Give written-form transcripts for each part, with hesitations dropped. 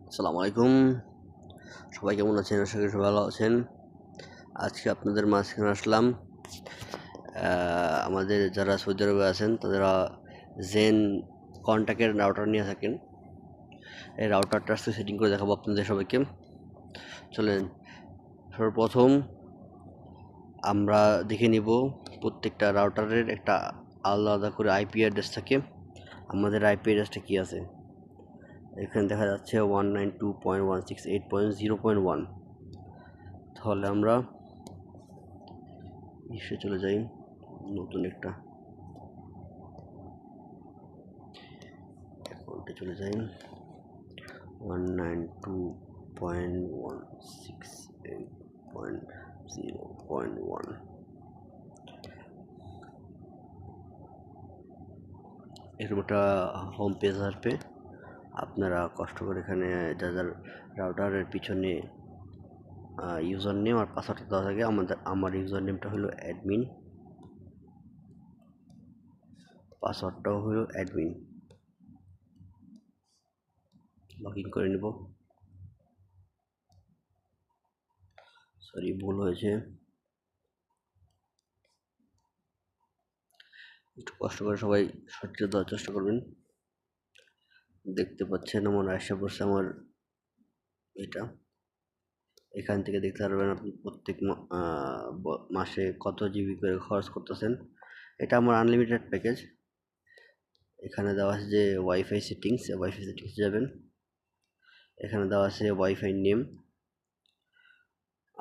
আসসালামু আলাইকুম। সবাই কেমন আছেন? আশা করি সবাই ভালো আছেন। আজকে আপনাদের মাঝখানে আসলাম। আমাদের যারা সৌদি আরবে আছেন তারা জেন কন্টাক্টের রাউটার নিয়ে থাকেন। এই রাউটারটা আজকে সেটিং করে দেখাবো আপনাদের সবাইকে। চলেন সর্বপ্রথম আমরা দেখে নিব প্রত্যেকটা রাউটারের একটা আলাদা করে আইপি অ্যাড্রেস থাকে। আমাদের আইপি অ্যাড্রেসটা কী আছে? এখানে দেখা যাচ্ছে 192.168.0.1। তাহলে আমরা চলে যাই নতুন একটা অ্যাকাউন্টে চলে যাই 192.168.0.1। এরকম একটা হোম পেজ আসবে। আপনারা কষ্ট করে এখানে যার রাউটারের পিছনে ইউজার নেম আর পাসওয়ার্ডটা দেওয়া থাকে। আমার ইউজার নেমটা হলো অ্যাডমিন, পাসওয়ার্ডটাও হলো অ্যাডমিন। লগ ইন করে নেব। সরি, ভুল হয়েছে। একটু কষ্ট করে সবাই সচেতন দেওয়ার চেষ্টা করবেন। দেখতে পাচ্ছেন আমার আসা পড়ছে আমার এটা। এখান থেকে দেখতে পারবেন আপনি প্রত্যেক মাসে কত জিবি করে খরচ করতেছেন। এটা আমার আনলিমিটেড প্যাকেজ। এখানে দেওয়া আছে যে ওয়াইফাই সেটিংসে যাবেন। এখানে দেওয়া আছে ওয়াইফাই নেম,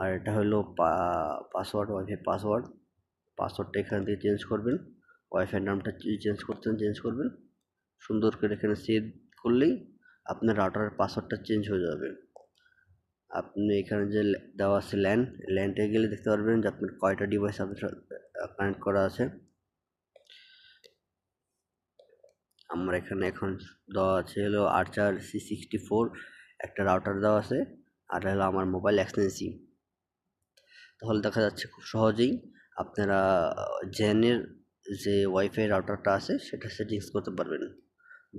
আর এটা হলো পাসওয়ার্ড, ওয়াইফাই পাসওয়ার্ডটা এখান থেকে চেঞ্জ করবেন। ওয়াইফাই নামটা চেঞ্জ করবেন। সুন্দর করে এখানে সেভ করলেই আপনার রাউটারের পাসওয়ার্ডটা চেঞ্জ হয়ে যাবে। আপনি এখানে যে দেওয়া আছে ল্যান্ডে গেলে দেখতে পারবেন যে আপনার কয়টা ডিভাইস আপনার কানেক্ট করা আছে। আমার এখানে এখন দেওয়া আছে হলো আর্চার C64 একটা রাউটার দেওয়া আছে, আর হলো আমার মোবাইল এক্সটেনসি। তাহলে দেখা যাচ্ছে খুব সহজেই আপনারা জেনের যে ওয়াইফাই রাউটারটা আছে সেটা সেটিংস করতে পারবেন।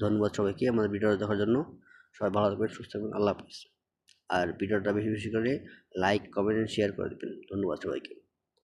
ধন্যবাদ সবাইকে আমাদের ভিডিওটা দেখার জন্য। সবাই ভালো থাকবেন, সুস্থ থাকবেন। আল্লাহ হাফিজ। আর ভিডিওটা বেশি বেশি করে লাইক, কমেন্ট, শেয়ার করে দেবেন। ধন্যবাদ সবাইকে।